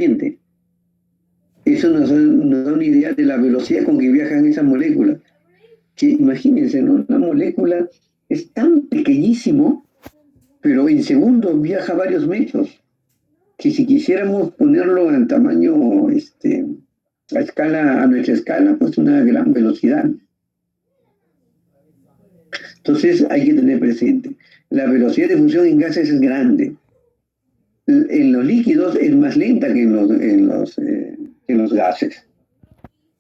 ambiente. Eso nos da una idea de la velocidad con que viajan esas moléculas. Que imagínense, ¿no? Una molécula es tan pequeñísimo, pero en segundos viaja varios metros, que si quisiéramos ponerlo en tamaño, a nuestra escala, pues una gran velocidad. Entonces hay que tener presente, la velocidad de fusión en gases es grande. En los líquidos es más lenta que en los gases.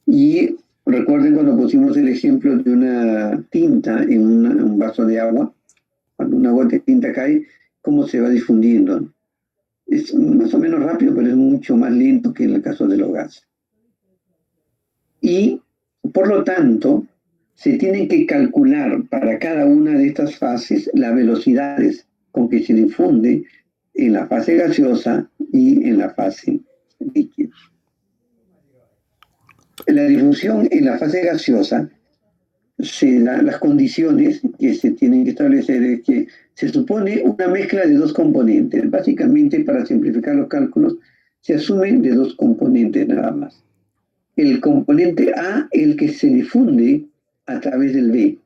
Y recuerden cuando pusimos el ejemplo de una tinta en un vaso de agua, cuando una gota de tinta cae, cómo se va difundiendo. Es más o menos rápido, pero es mucho más lento que en el caso de los gases. Y, por lo tanto, se tiene que calcular para cada una de estas fases las velocidades con que se difunde en la fase gaseosa y en la fase líquida. La difusión en la fase gaseosa se dan las condiciones que se tienen que establecer, es que se supone una mezcla de dos componentes. Básicamente, para simplificar los cálculos, se asumen de dos componentes nada más. El componente A, el que se difunde a través del B.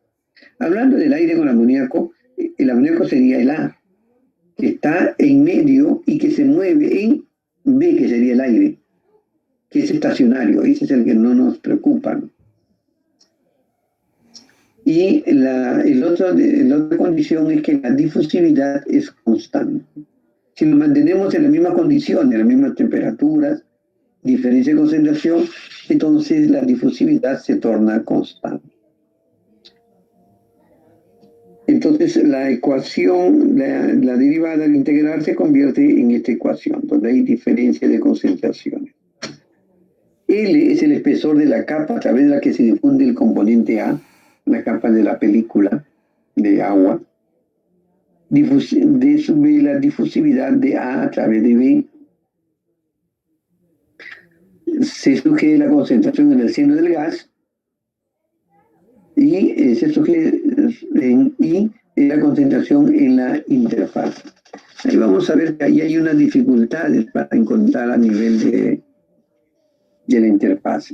Hablando del aire con amoníaco, el amoníaco sería el A, que está en medio y que se mueve en B, que sería el aire, que es estacionario, ese es el que no nos preocupa. Y la otra condición es que la difusividad es constante. Si lo mantenemos en la misma condición, en las mismas temperaturas, diferencia de concentración, entonces la difusividad se torna constante. Entonces la ecuación, la derivada al integral se convierte en esta ecuación, donde hay diferencia de concentraciones. L es el espesor de la capa a través de la que se difunde el componente A, la capa de la película de agua, de la difusividad de A través de B. Se sugiere la concentración en el seno del gas y se sugiere la concentración en la interfaz. Ahí vamos a ver que ahí hay unas dificultades para encontrar a nivel de la interfaz.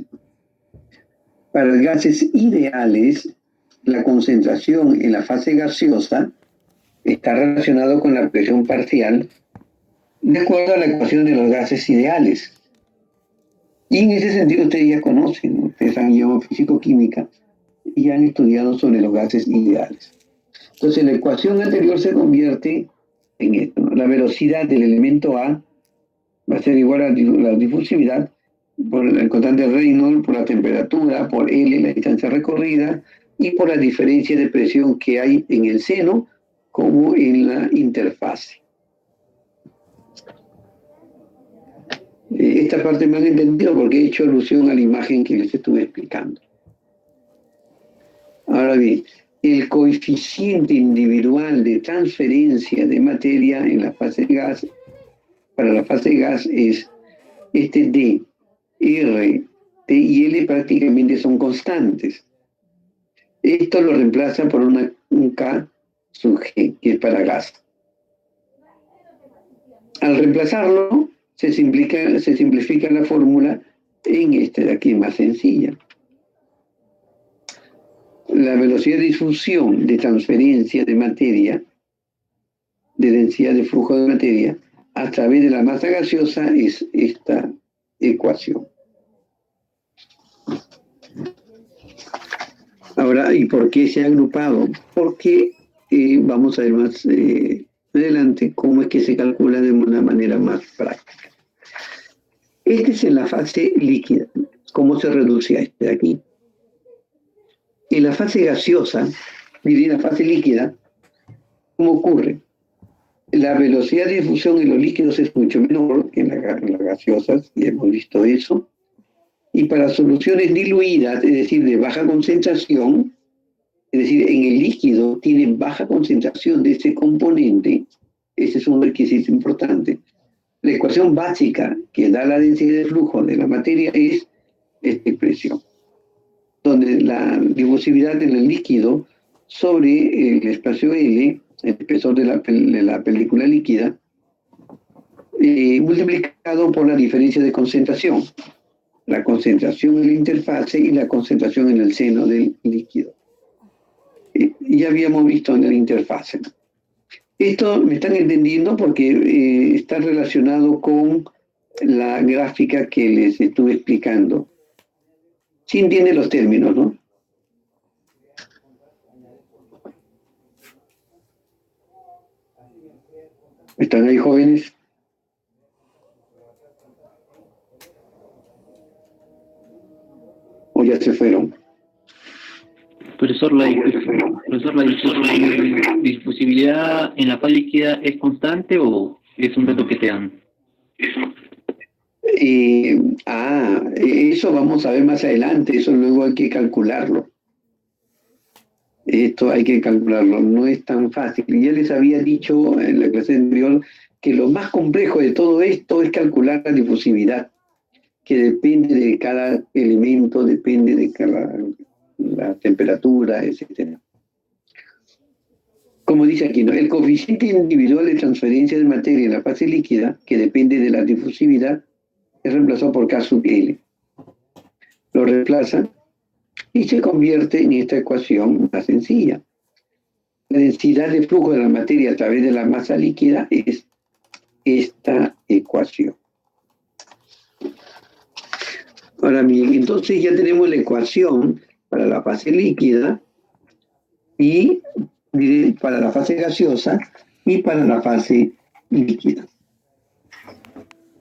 Para los gases ideales, la concentración en la fase gaseosa está relacionado con la presión parcial de acuerdo a la ecuación de los gases ideales. Y en ese sentido ustedes ya conocen, ¿no? Ustedes han llevado físico-química y han estudiado sobre los gases ideales. Entonces la ecuación anterior se convierte en esto, ¿no? La velocidad del elemento A va a ser igual a la difusividad por el constante Reynolds, por la temperatura, por L, la distancia recorrida, y por la diferencia de presión que hay en el seno como en la interfase. Esta parte me han entendido porque he hecho alusión a la imagen que les estuve explicando. Ahora bien, el coeficiente individual de transferencia de materia en la fase de gas, para la fase de gas es este D, R, T y L prácticamente son constantes. Esto lo reemplaza por un K sub G, que es para gas. Al reemplazarlo, se simplifica la fórmula en esta de aquí, más sencilla. La velocidad de difusión de transferencia de materia, de densidad de flujo de materia, a través de la masa gaseosa es esta ecuación. Ahora, ¿y por qué se ha agrupado? Porque vamos a ver más adelante cómo es que se calcula de una manera más práctica. Este es en la fase líquida. ¿Cómo se reduce a este de aquí? En la fase gaseosa, y en la fase líquida, ¿cómo ocurre? La velocidad de difusión en los líquidos es mucho menor que en las gaseosas, y hemos visto eso. Y para soluciones diluidas, es decir, de baja concentración, es decir, en el líquido tiene baja concentración de ese componente, ese es un requisito importante. La ecuación básica que da la densidad de flujo de la materia es esta expresión, donde la difusividad en el líquido sobre el espacio L, el espesor de la película líquida, multiplicado por la diferencia de concentración. La concentración en la interfase y la concentración en el seno del líquido. Ya habíamos visto en la interfase. Esto me están entendiendo porque está relacionado con la gráfica que les estuve explicando. Sí entiende los términos, ¿no? ¿Están ahí, jóvenes? ¿O ya se fueron? Profesor, la difusibilidad en la fase líquida es constante o es un dato que te dan? Eso vamos a ver más adelante, eso luego hay que calcularlo. Esto hay que calcularlo, no es tan fácil. Ya les había dicho en la clase anterior que lo más complejo de todo esto es calcular la difusividad, que depende de cada elemento, depende de la temperatura, etc. Como dice aquí, ¿no? El coeficiente individual de transferencia de materia en la fase líquida, que depende de la difusividad, es reemplazado por K sub L. Lo reemplaza y se convierte en esta ecuación más sencilla. La densidad de flujo de la materia a través de la masa líquida es esta ecuación. Ahora bien, entonces ya tenemos la ecuación para la fase líquida y para la fase gaseosa y para la fase líquida.